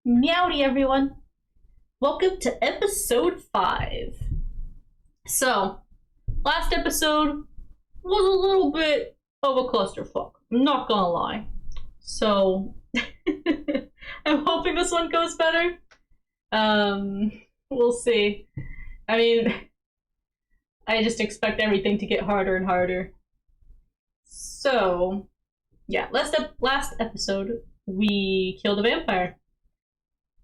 Meowdy everyone! Welcome to episode 5. So, last episode was a little bit of a clusterfuck, I'm not gonna lie. So, I'm hoping this one goes better. We'll see. I mean, I just expect everything to get harder and harder. So, yeah, last episode, we killed a vampire.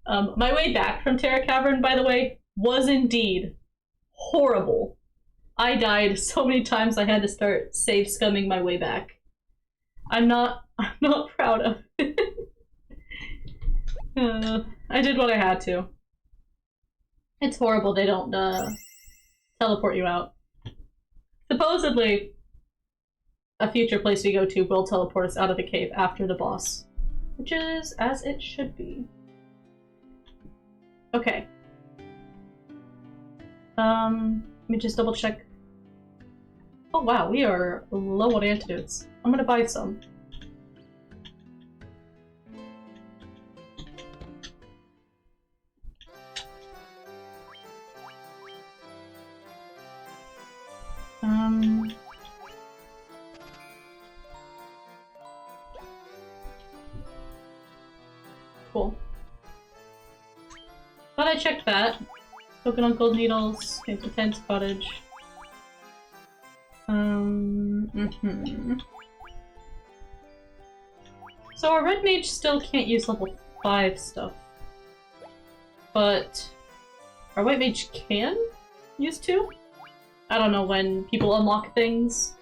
My way back from Terra Cavern, by the way, was indeed horrible. I died so many times I had to start save scumming my way back. I'm not proud of it. I did what I had to. It's horrible they don't teleport you out. Supposedly, a future place we go to will teleport us out of the cave after the boss, which is as it should be. Okay. Let me just double check. Oh wow, we are low on antidotes. I'm gonna buy some. Cool. Thought I checked that. Spoken on gold needles, came to Tent's cottage. So our red mage still can't use level 5 stuff. But our white mage can use 2? I don't know when people unlock things.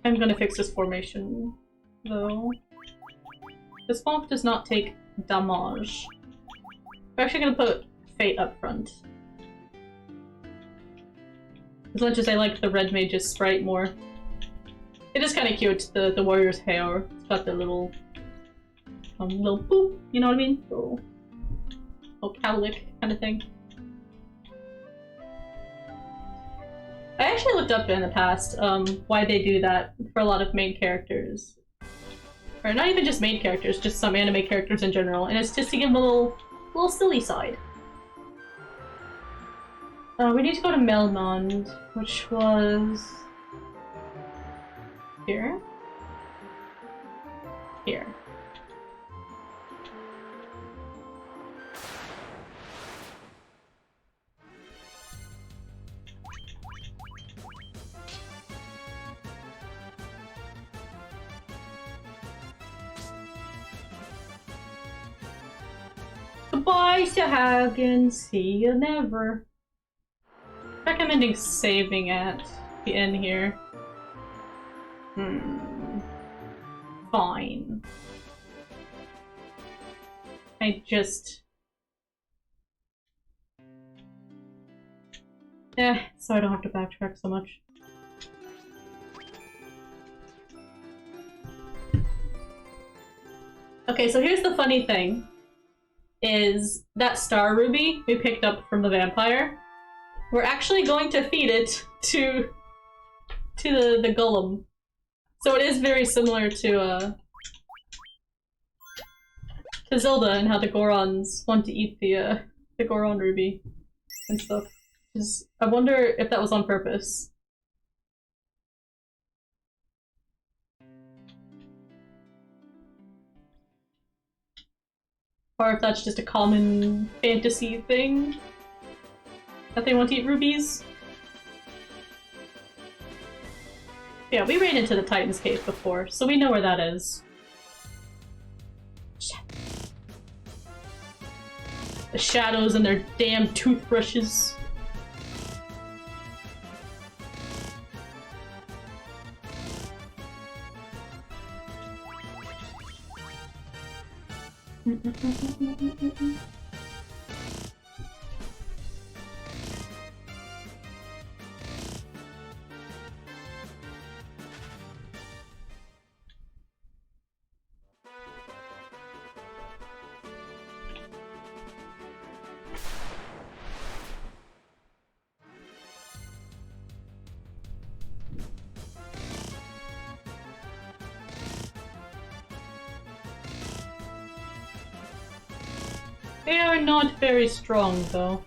I'm gonna fix this formation, though. This bonk does not take damage. We're actually gonna put Fate up front. As much as I like the red mage's sprite more. It is kind of cute, the warrior's hair. It's got the little boop, you know what I mean? Little cowlick kind of thing. I actually looked up in the past why they do that for a lot of main characters. Or not even just main characters, just some anime characters in general, and it's just to give them a little silly side. We need to go to Melmond, which was here? Here. Goodbye, Sahagan. See you never. Recommending saving at the end here. Fine. So I don't have to backtrack so much. Okay, so here's the funny thing. Is that star ruby we picked up from the vampire. We're actually going to feed it to the golem. So it is very similar to Zelda and how the Gorons want to eat the Goron ruby and stuff. I wonder if that was on purpose. Or if that's just a common fantasy thing. That they want to eat rubies. Yeah, we ran into the Titan's Cave before, so we know where that is. Shit. The shadows and their damn toothbrushes. They are not very strong, though.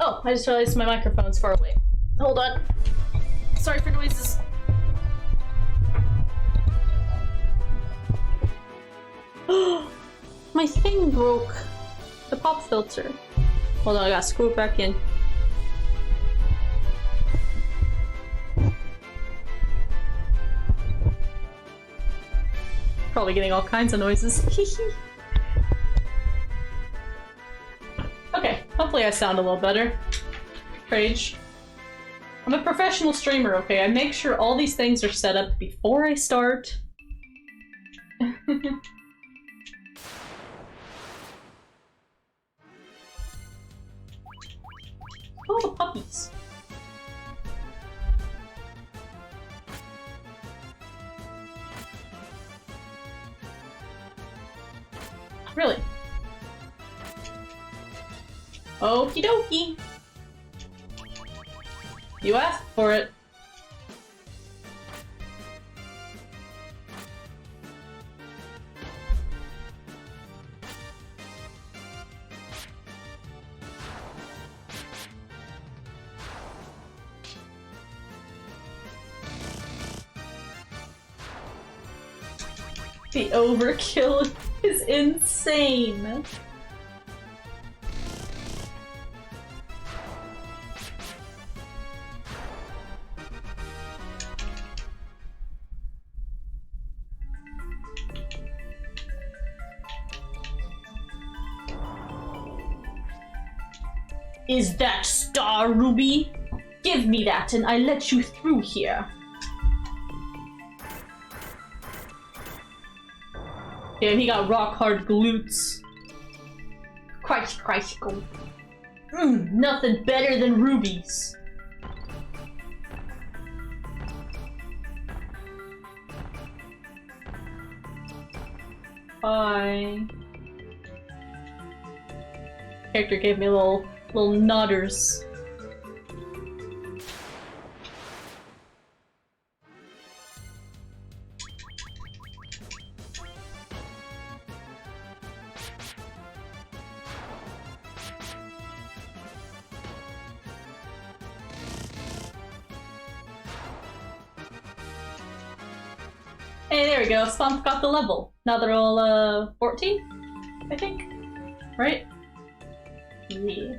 Oh, I just realized my microphone's far away. Hold on. Sorry for noises. My thing broke. The pop filter. Hold on, I gotta screw it back in. Probably getting all kinds of noises. Okay, hopefully I sound a little better. Rage. I'm a professional streamer, okay? I make sure all these things are set up before I start. Oh, the puppies. Really? Okie dokie. You asked for it. The overkill is insane. Is that Star Ruby? Give me that and I let you through here. Damn, he got rock hard glutes. Christ. Nothing better than rubies. Bye. Character gave me little nodders. Hey, there we go. Stomp got the level. Now they're all 14, I think. Right? Yeah.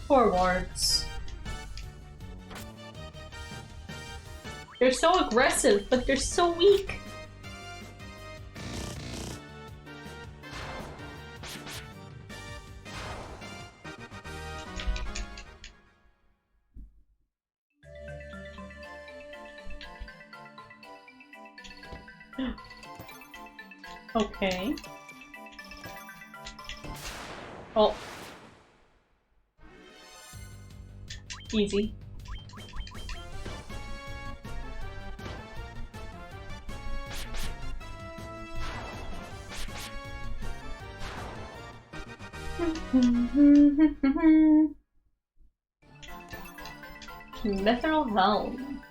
Forwards. They're so aggressive, but they're so weak. Okay. Oh. Easy. Mithril helm.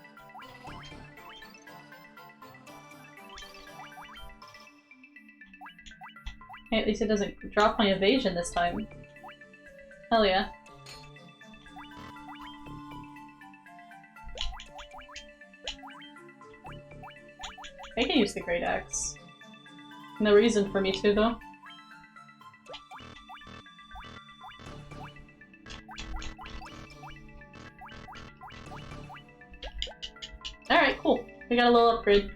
Hey, at least it doesn't drop my evasion this time. Hell yeah. I can use the Great Axe. No reason for me to, though. Alright, cool. We got a little upgrade.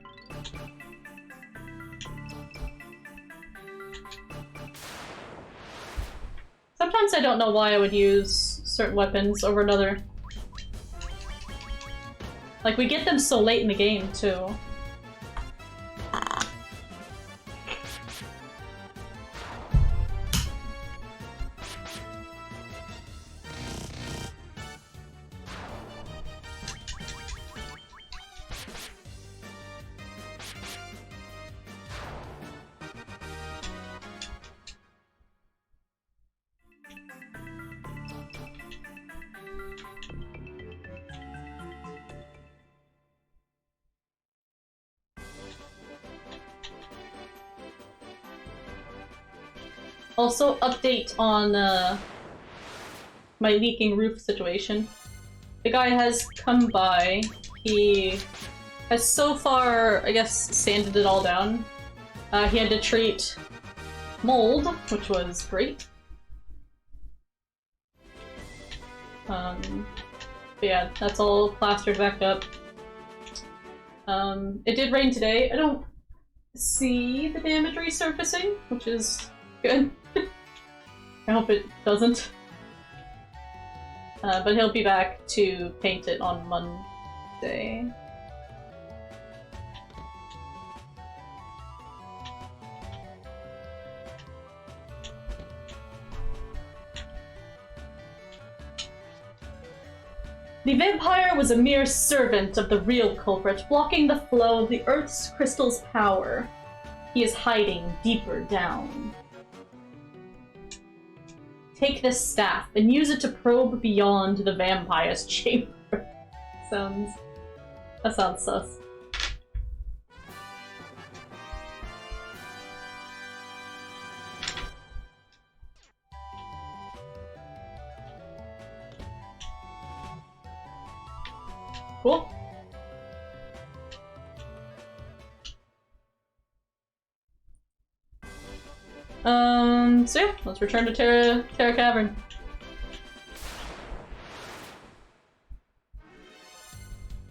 Sometimes I don't know why I would use certain weapons over another. Like, we get them so late in the game, too. Also, update on my leaking roof situation. The guy has come by. He has so far, I guess, sanded it all down. He had to treat mold, which was great. But yeah, that's all plastered back up. It did rain today. I don't see the damage resurfacing, which is good. I hope it doesn't. But he'll be back to paint it on Monday. The vampire was a mere servant of the real culprit, blocking the flow of the Earth's crystal's power. He is hiding deeper down. Take this staff and use it to probe beyond the vampire's chamber. That sounds sus. Cool. So yeah, let's return to Terra Cavern.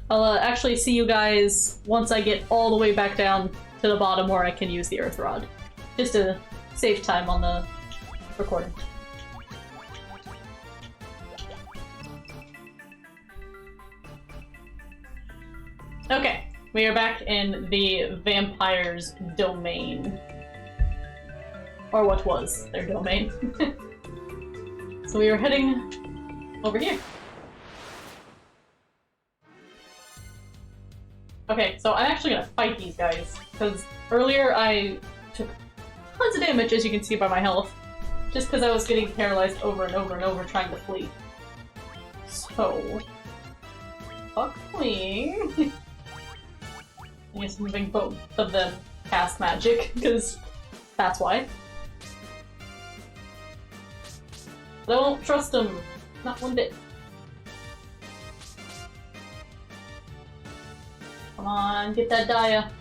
I'll actually see you guys once I get all the way back down to the bottom where I can use the earth rod. Just to save time on the recording. Okay, we are back in the vampire's domain. Or what was their domain. So we are heading over here. Okay, so I'm actually gonna fight these guys, because earlier I took tons of damage, as you can see by my health, just because I was getting paralyzed over and over and over trying to flee. So... fuck me. I guess I'm moving both of them cast magic, because that's why. But I won't trust them. Not one bit. Come on, get that Dia.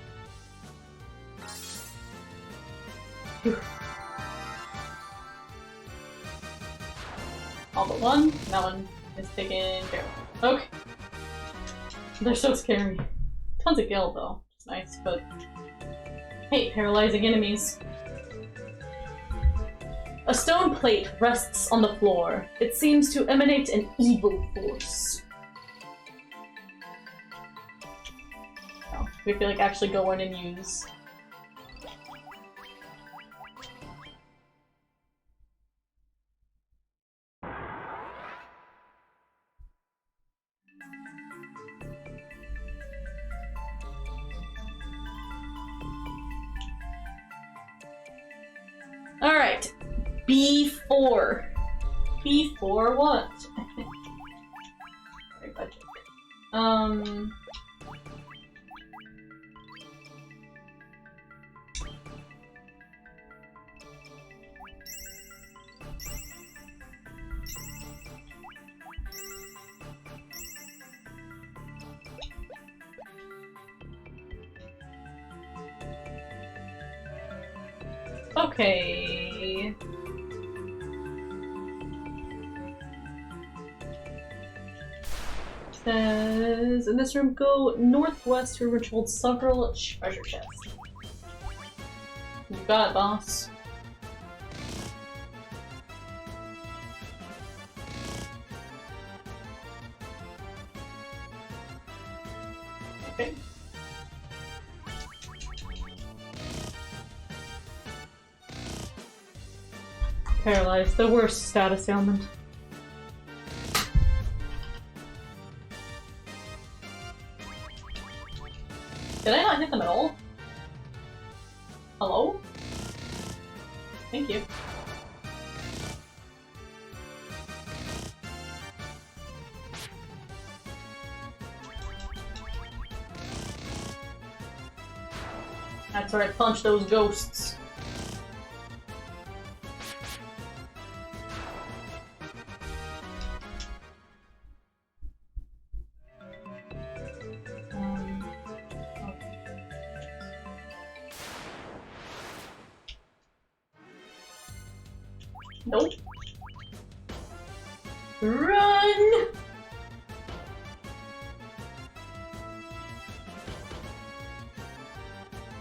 All but one. That one is taken care of. Okay. They're so scary. Tons of gil though. It's nice, but hate paralyzing enemies. A stone plate rests on the floor. It seems to emanate an evil force. Oh, we have to like actually go in and use. Alright. B4. B4 what? Very budget. Okay. Says, in this room, go northwest to which holds several treasure chests. You got it, boss. Okay. Paralyzed, the worst status ailment. Did I not hit them at all? Hello? Thank you. That's where I punch those ghosts. Nope. Run!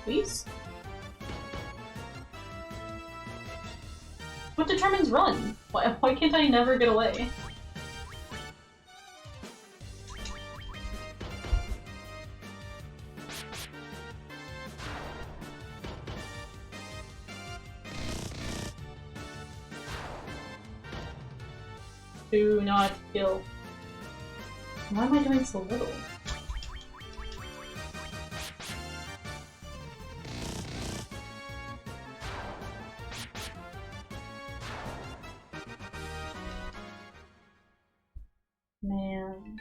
Please? What determines run? Why can't I never get away? Do not kill. Why am I doing so little? Man.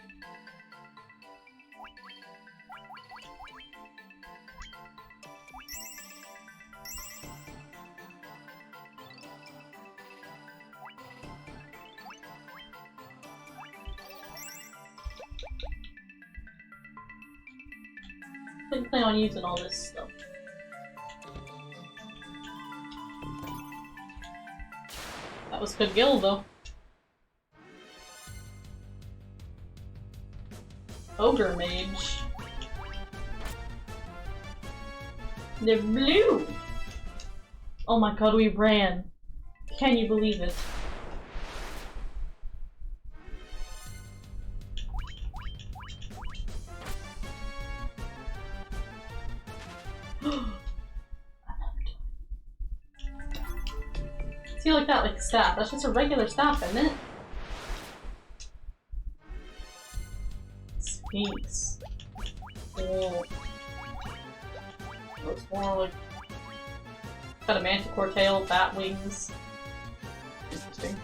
I didn't plan on using all this stuff. That was good gil though. Ogre mage. They're blue! Oh my god, we ran. Can you believe it? See, like that, like staff. That's just a regular staff, isn't it? Sphinx. Oh. Looks more like... Got a manticore tail, bat wings. Interesting.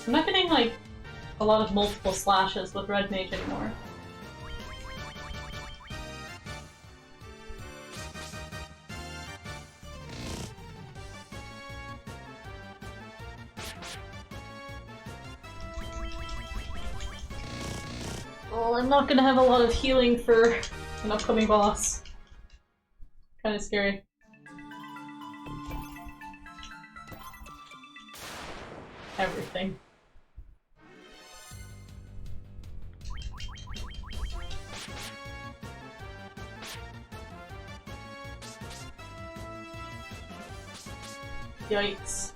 I'm not getting, like, a lot of multiple slashes with Red Mage anymore. Well, I'm not gonna have a lot of healing for an upcoming boss. Kinda scary. Everything. Yikes.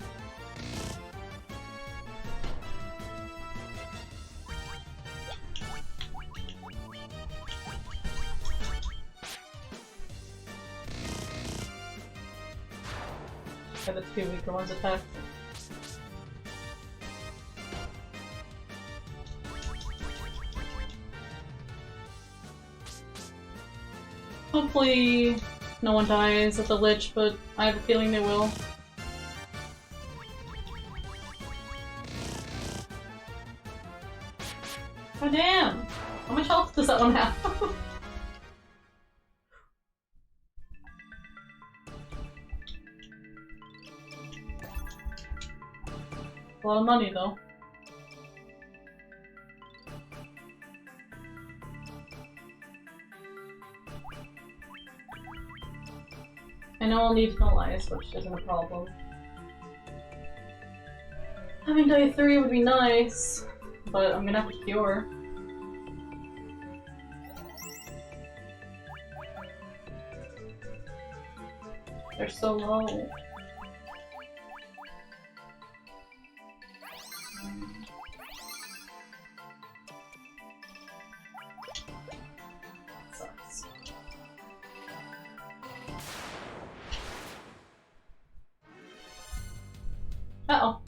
Yeah, the two weaker ones attack. Hopefully no one dies at the Lich, but I have a feeling they will. Oh damn! How much health does that one have? A lot of money though. I know I'll need no lies, which isn't a problem. Having day 3 would be nice, but I'm gonna have to cure. They're so low. Sucks. Uh-oh.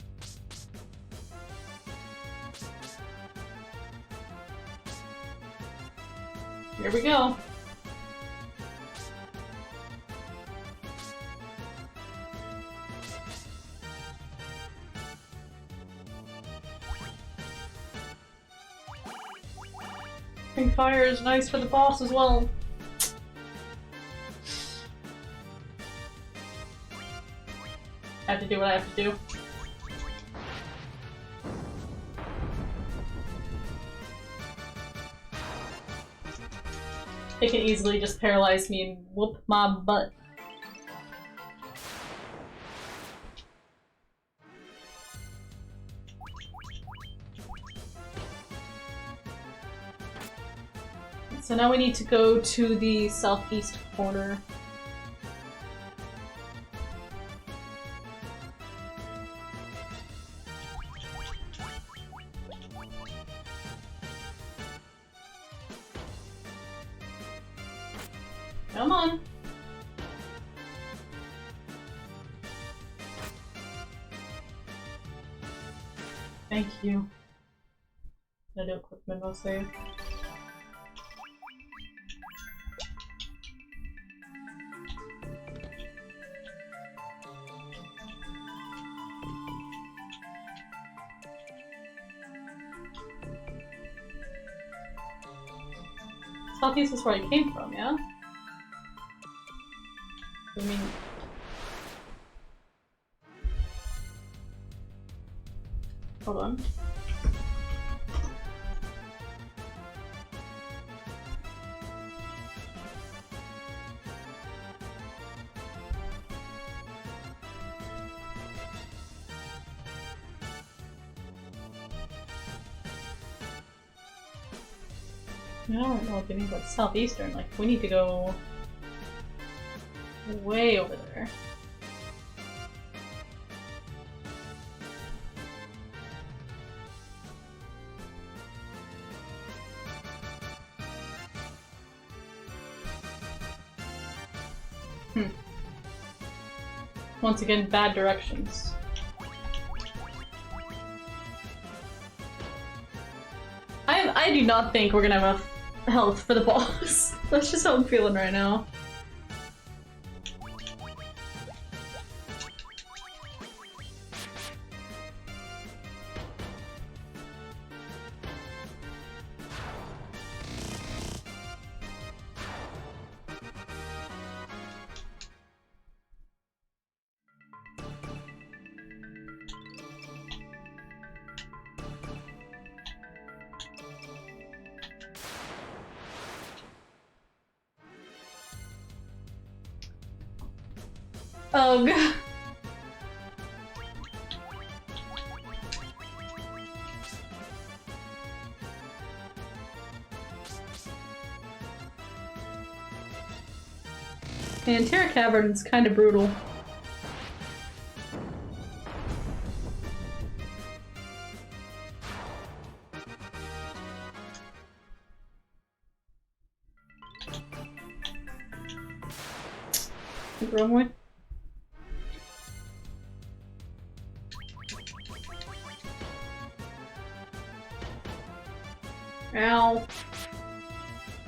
Here we go. Pink fire is nice for the boss as well. I have to do what I have to do. It can easily just paralyze me and whoop my butt. So now we need to go to the southeast corner. Come on. Thank you. Gonna do a quick window save. Southeast is where I came from, yeah? I mean... Hold on. I don't know what they mean by southeastern. Like, we need to go way over there. Once again, bad directions. I do not think we're gonna have enough health for the boss. That's just how I'm feeling right now. Oh god. And Terra Cavern is kind of brutal. Wrong way. Ow. What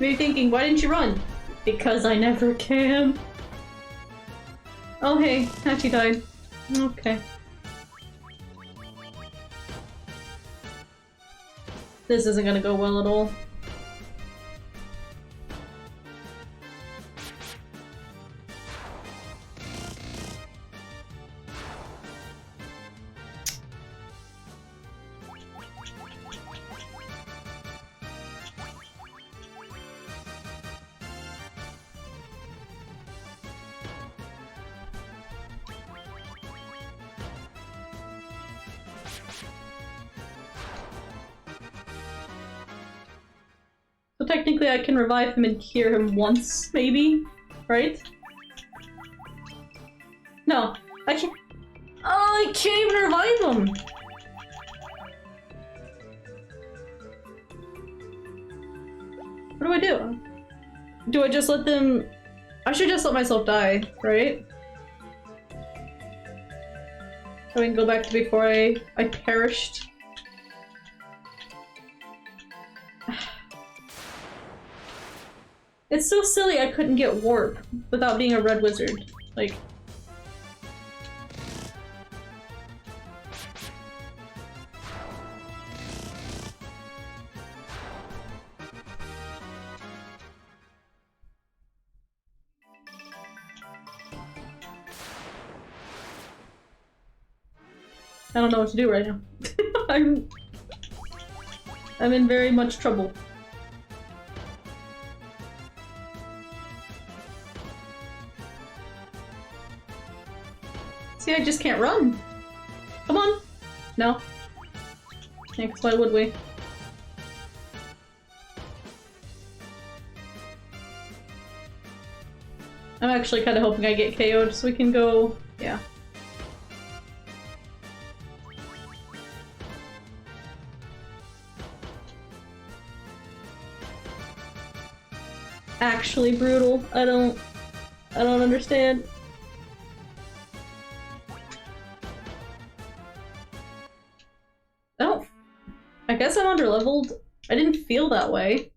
are you thinking? Why didn't you run? Because I never can. Oh hey, Hachi died. Okay. This isn't gonna go well at all. So technically I can revive him and cure him once, maybe? Right? No, I can't- Oh, I can't even revive him! What do I do? Do I just let them- I should just let myself die, right? So we can go back to before I perished. It's so silly I couldn't get warp without being a red wizard. Like... I don't know what to do right now. I'm in very much trouble. See, I just can't run. Come on. No. Thanks, why would we? I'm actually kind of hoping I get KO'd so we can go... yeah. Actually brutal. I don't understand. I guess I'm underleveled. I didn't feel that way.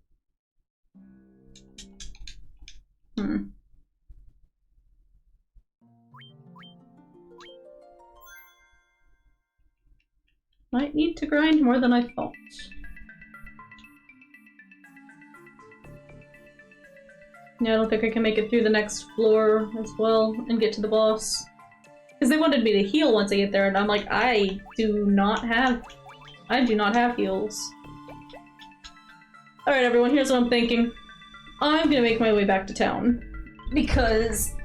Might need to grind more than I thought. Yeah, I don't think I can make it through the next floor as well and get to the boss. Because they wanted me to heal once I get there, and I'm like, I do not have heals. Alright everyone, here's what I'm thinking. I'm gonna make my way back to town. Because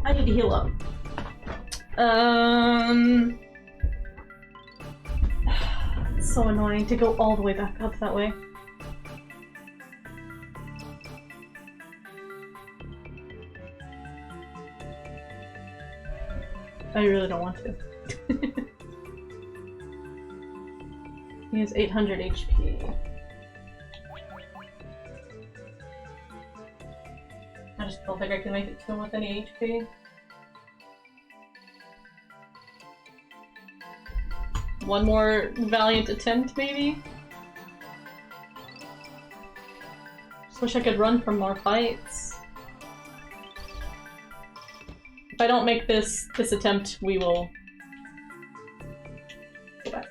I need to heal up. It's so annoying to go all the way back up that way. I really don't want to. He has 800 HP. I just don't think I can make it to him with any HP. One more valiant attempt, maybe? Just wish I could run from more fights. If I don't make this attempt, we will go back.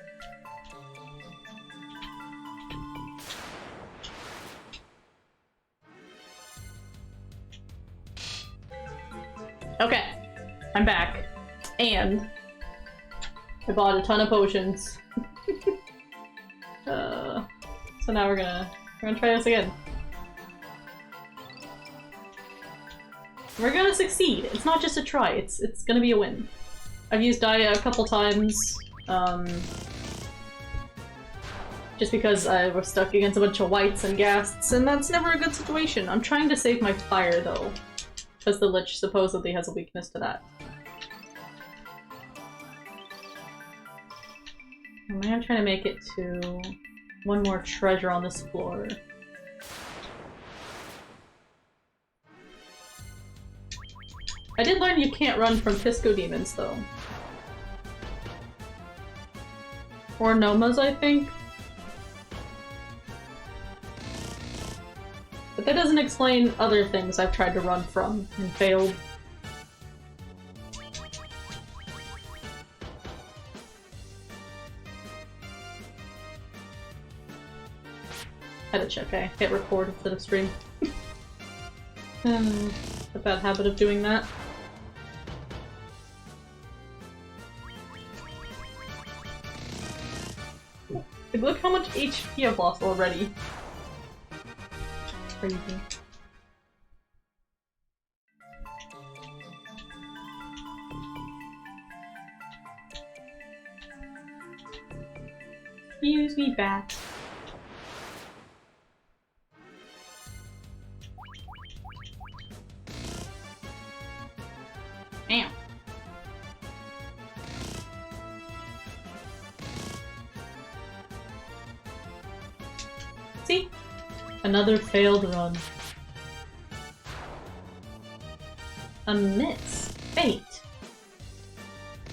Okay, I'm back, and I bought a ton of potions. So now we're gonna try this again. We're gonna succeed. It's not just a try. It's gonna be a win. I've used Daya a couple times, just because I was stuck against a bunch of whites and ghasts, and that's never a good situation. I'm trying to save my fire though, because the Lich supposedly has a weakness to that. I am trying to make it to one more treasure on this floor. I did learn you can't run from Pisco demons, though. Or Nomas, I think. But that doesn't explain other things I've tried to run from and failed. Had to check, I hit record instead of stream. A bad habit of doing that. Like, look how much HP I've lost already. It's crazy. Excuse me, bat. Damn. See? Another failed run. A miss. Fate.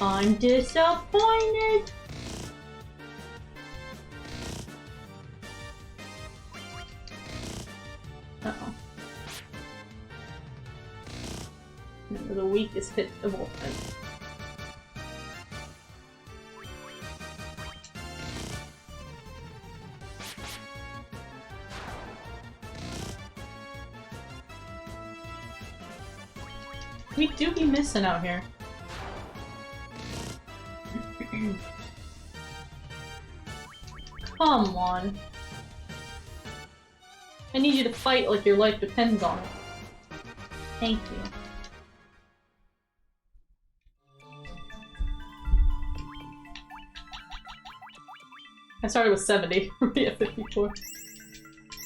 I'm disappointed. Uh-oh. The weakest hit of all time. We do be missing out here. Come on. I need you to fight like your life depends on it. Thank you. I started with 70. We're at 54.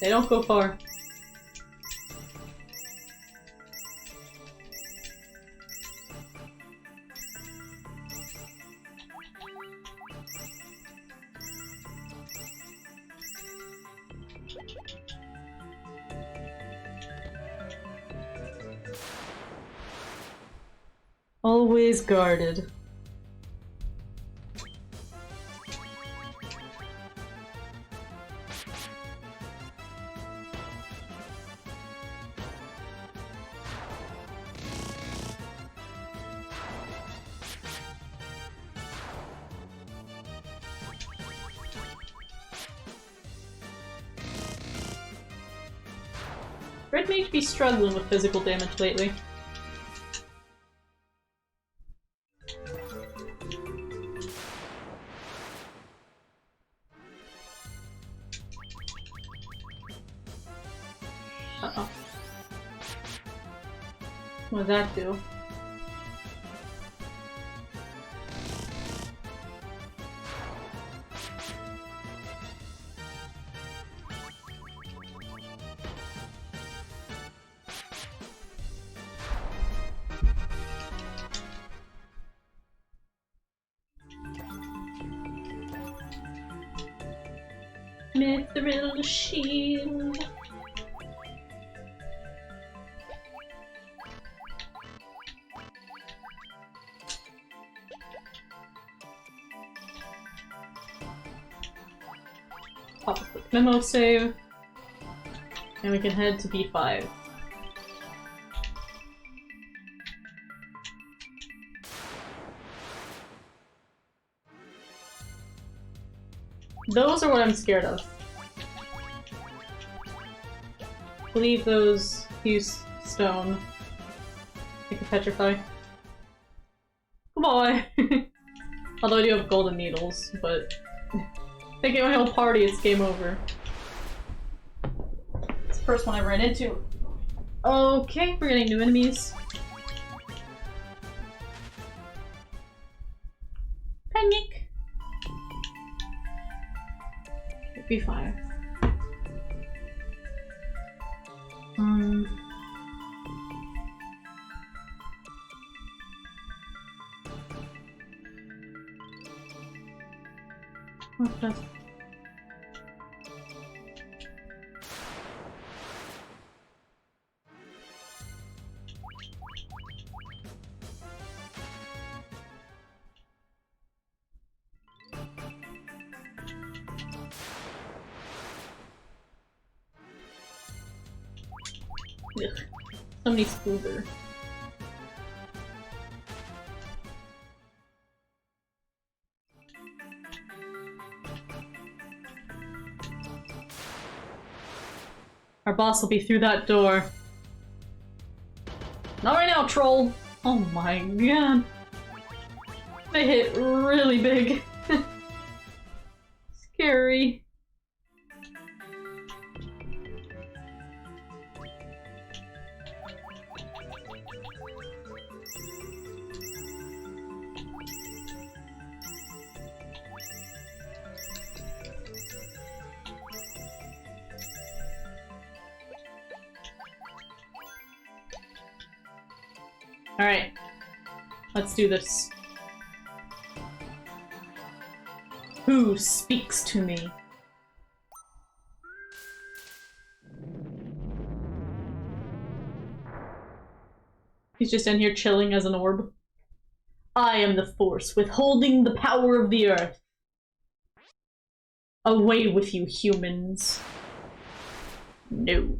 They don't go far. Always guarded. Red Mage be struggling with physical damage lately. Uh-oh. What does that do? Mithril shield. Pop a quick memo save. And we can head to B5. Those are what I'm scared of. Leave those, use stone. I can petrify. Goodbye! Although I do have golden needles, but thinking my whole party, it's game over. It's the first one I ran into. Okay, we're getting new enemies. Panic! B5. What's that? Ugh. Somebody Pngtuber. Our boss will be through that door. Not right now, troll! Oh my god. They hit really big. Scary. Alright. Let's do this. Who speaks to me? He's just in here chilling as an orb. I am the force withholding the power of the earth. Away with you, humans. No.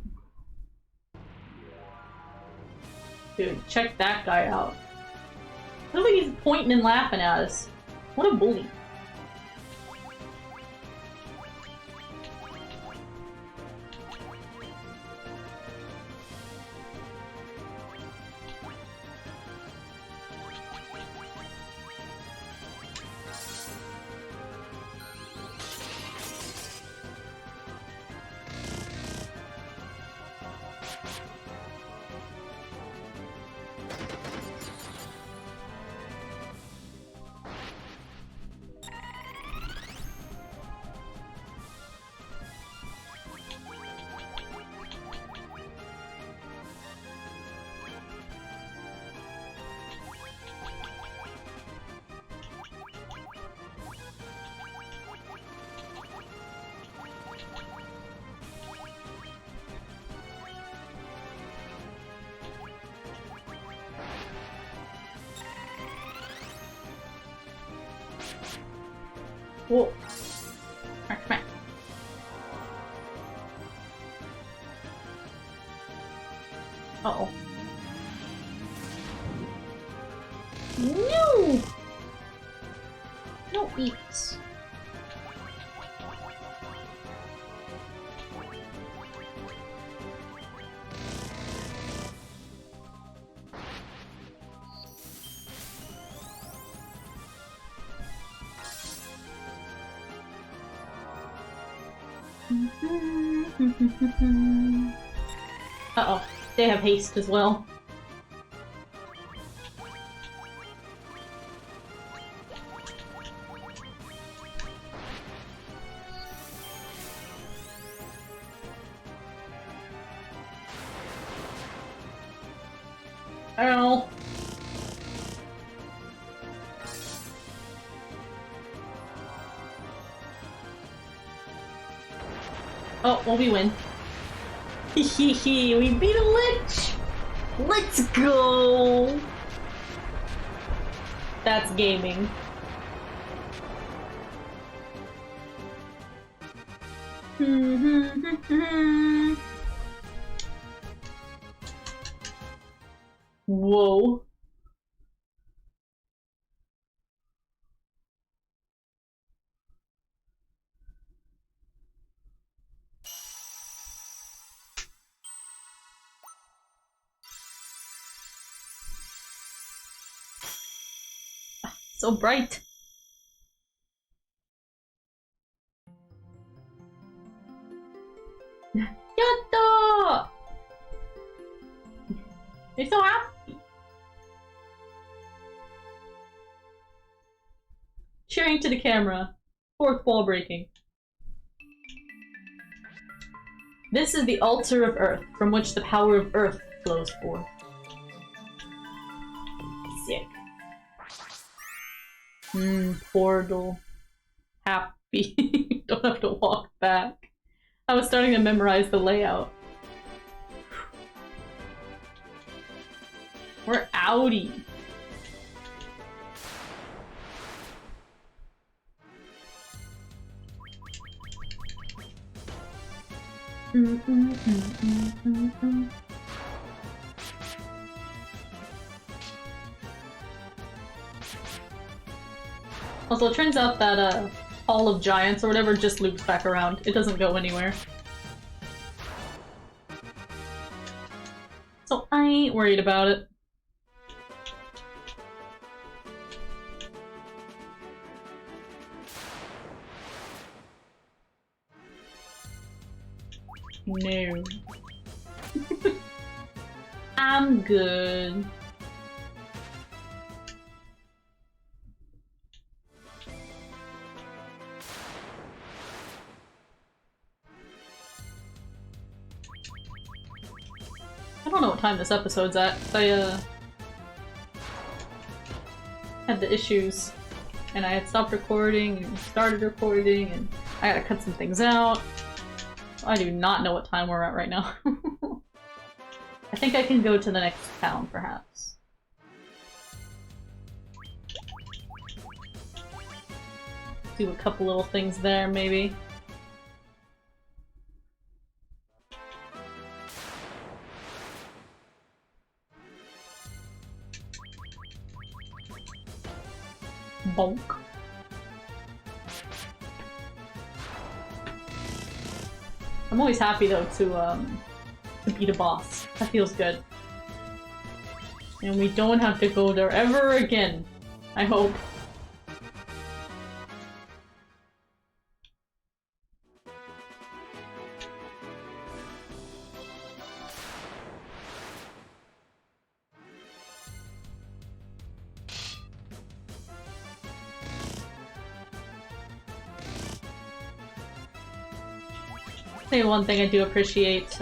Dude, check that guy out. Look like he's pointing and laughing at us. What a bully. Whoa. Smack, smack. Uh-oh. No! No eats. Uh-oh. They have haste as well. Ow. Oh, well, we win. Hehehe, we beat a lich! Let's go! That's gaming. Whoa. So bright. Yatta! You're so happy. Cheering to the camera. Fourth wall breaking. This is the altar of Earth, from which the power of Earth flows forth. Sick. Portal. Happy. Don't have to walk back. I was starting to memorize the layout. We're outie. Also, it turns out that Hall of Giants or whatever just loops back around. It doesn't go anywhere. So I ain't worried about it. No. I'm good. I don't know what time this episode's at. I had the issues, and I had stopped recording and started recording, and I gotta cut some things out. I do not know what time we're at right now. I think I can go to the next town, perhaps. Do a couple little things there, maybe. Bonk. I'm always happy though to beat a boss. That feels good. And we don't have to go there ever again. I hope. Say one thing I do appreciate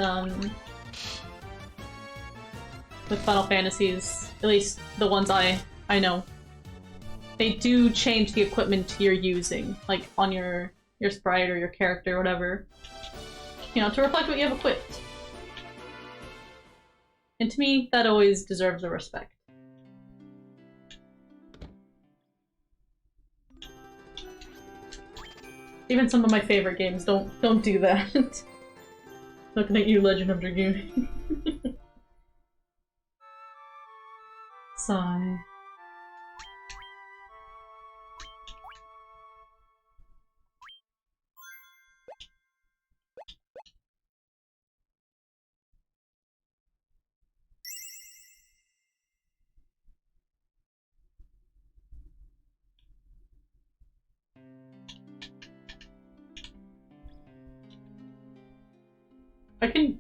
with Final Fantasies, at least the ones I know, they do change the equipment you're using, like on your sprite or your character or whatever, you know, to reflect what you have equipped. And to me, that always deserves a respect. Even some of my favorite games don't do that. Looking at you, Legend of Dragoon. Sigh. I can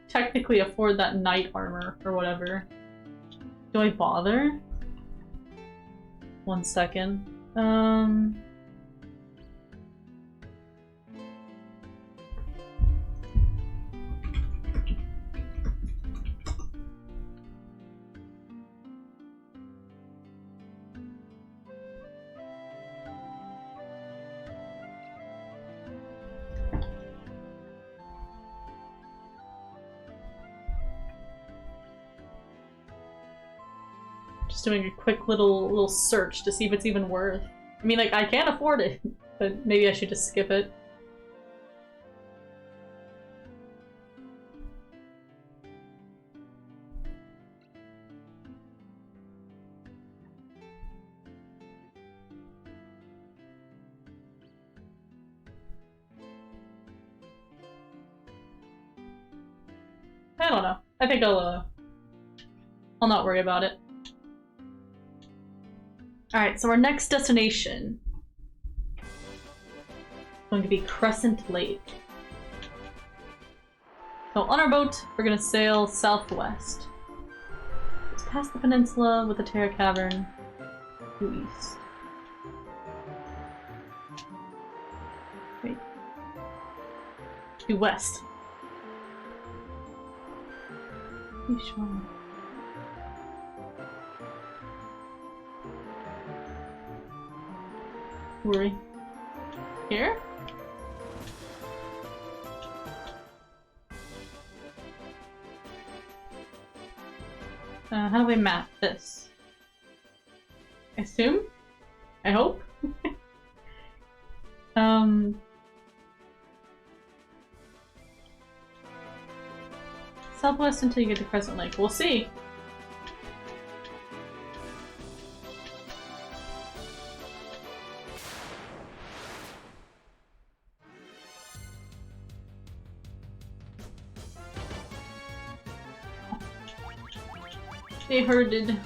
technically afford that knight armor or whatever. Do I bother? 1 second. Just doing a quick little search to see if it's even worth. I mean, like, I can't afford it, but maybe I should just skip it. I don't know. I think I'll not worry about it. Alright, so our next destination is going to be Crescent Lake. So on our boat, we're gonna sail southwest. It's past the peninsula with the Terra Cavern due east. Wait. Due west. Are you sure? Worry. Here? How do we map this? I assume? I hope? Southwest until you get to Crescent Lake. We'll see. They herded.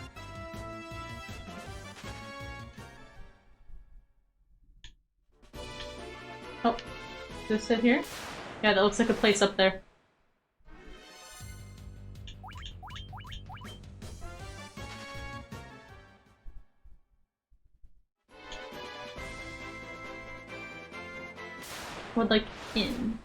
Oh, does it here? Yeah, that looks like a place up there. Would like in.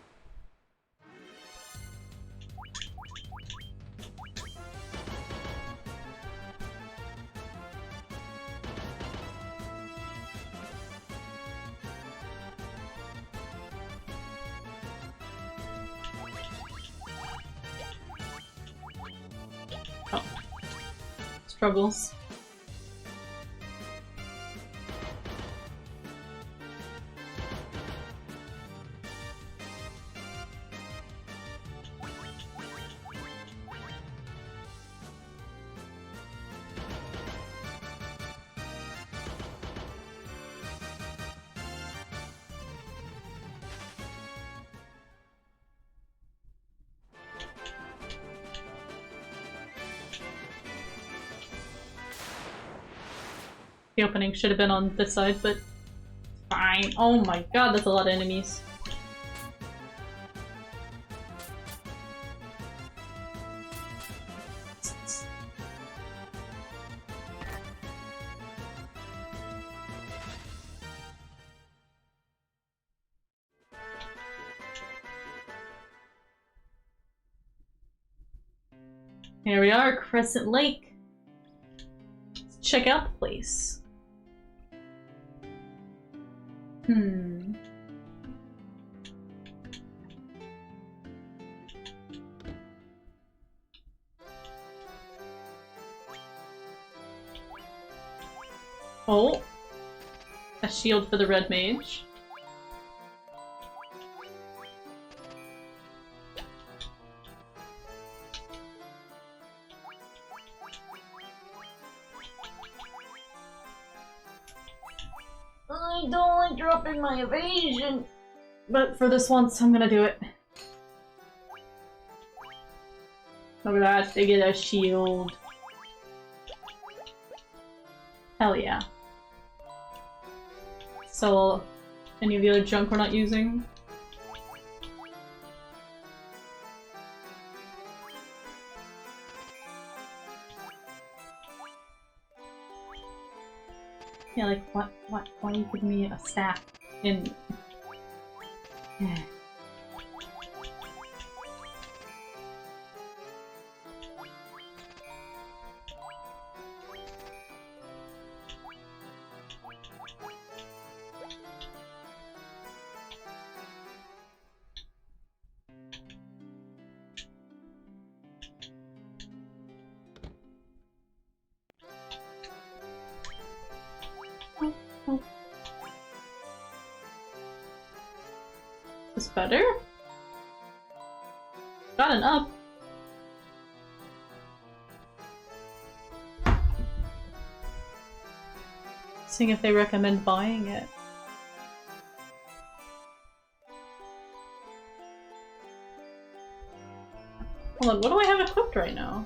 Oh. Struggles. The opening should have been on this side, but fine. Oh my god, that's a lot of enemies. Here we are, Crescent Lake. Let's check out the place. Oh. A shield for the red mage. I don't like dropping my evasion. But for this once, I'm gonna do it. Look at that, they get a shield. Hell yeah. So, any of the other junk we're not using? Yeah, like, what, why are you giving me a staff in... Is this better? Got an up. Seeing if they recommend buying it. Hold on, what do I have equipped right now?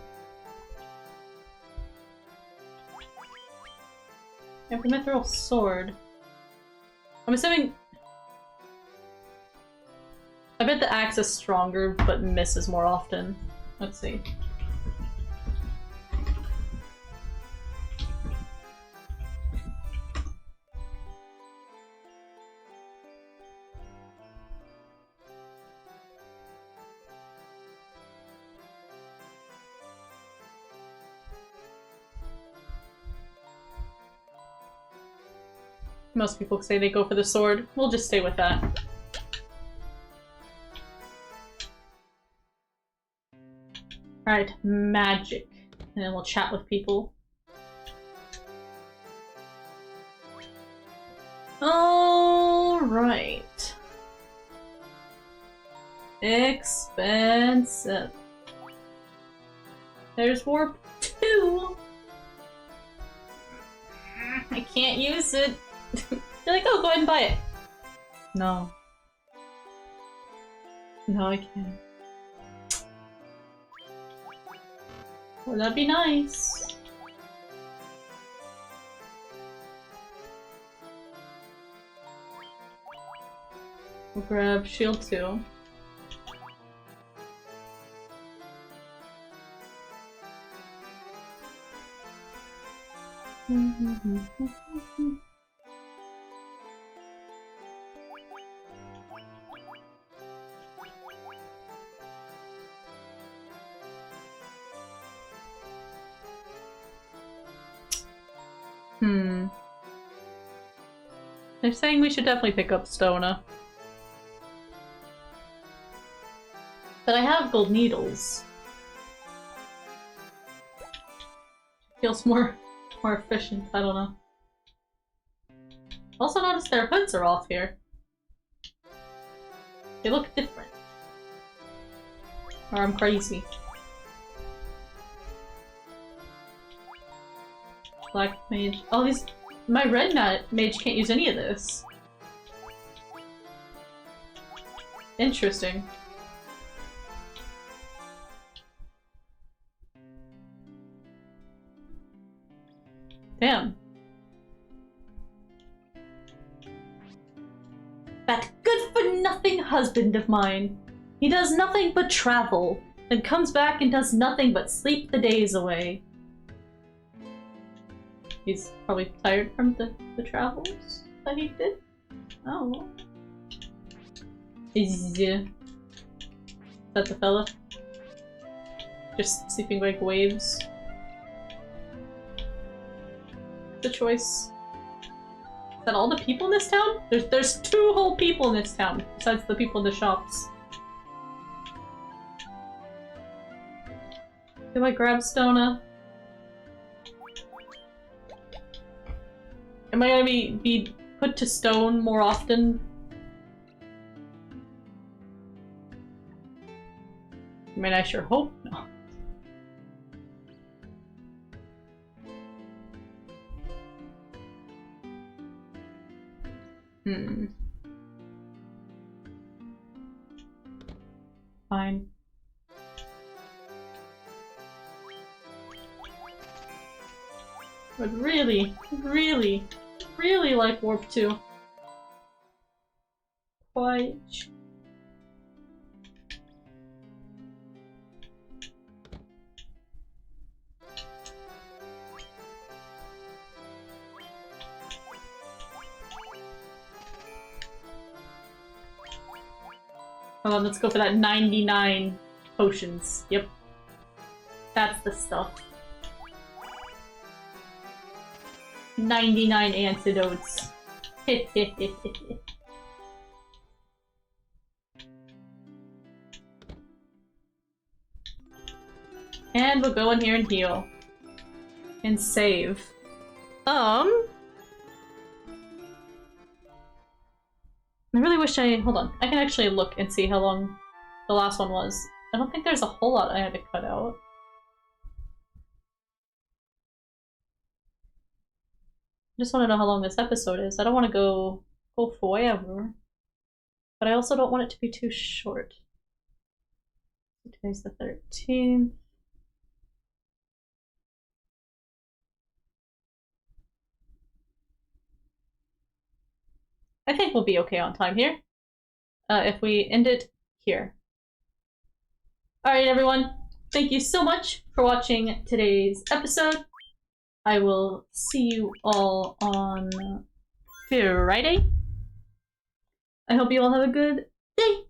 I have the mithril sword. I'm assuming... I bet the axe is stronger, but misses more often. Let's see. Most people say they go for the sword. We'll just stay with that. Alright, magic. And then we'll chat with people. Alright. Expensive. There's warp 2. I can't use it. They're like, oh, go ahead and buy it. No. No, I can't. Well, that'd be nice. We'll grab shield 2. They're saying we should definitely pick up Stona. But I have gold needles. Feels more efficient, I don't know. Also noticed their hoods are off here. They look different. Or I'm crazy. Black mage. Oh, these. My red mage can't use any of this. Interesting. Damn. That good-for-nothing husband of mine. He does nothing but travel, then comes back and does nothing but sleep the days away. He's probably tired from the travels that he did. Oh. Is that the fella? Just sleeping like waves. The choice. Is that all the people in this town? There's 2 whole people in this town, besides the people in the shops. Do I grab Stona? Am I gonna be put to stone more often? I mean, I sure hope not. Fine. Would really, really, really like Warp 2. Quite. Hold on, let's go for that 99 potions. Yep. That's the stuff. 99 antidotes. And we'll go in here and heal. And save. I really wish hold on. I can actually look and see how long the last one was. I don't think there's a whole lot I had to cut out. I just want to know how long this episode is. I don't want to go forever. But I also don't want it to be too short. Today's the 13th. I think we'll be okay on time here. If we end it here. Alright everyone, thank you so much for watching today's episode. I will see you all on Friday. I hope you all have a good day.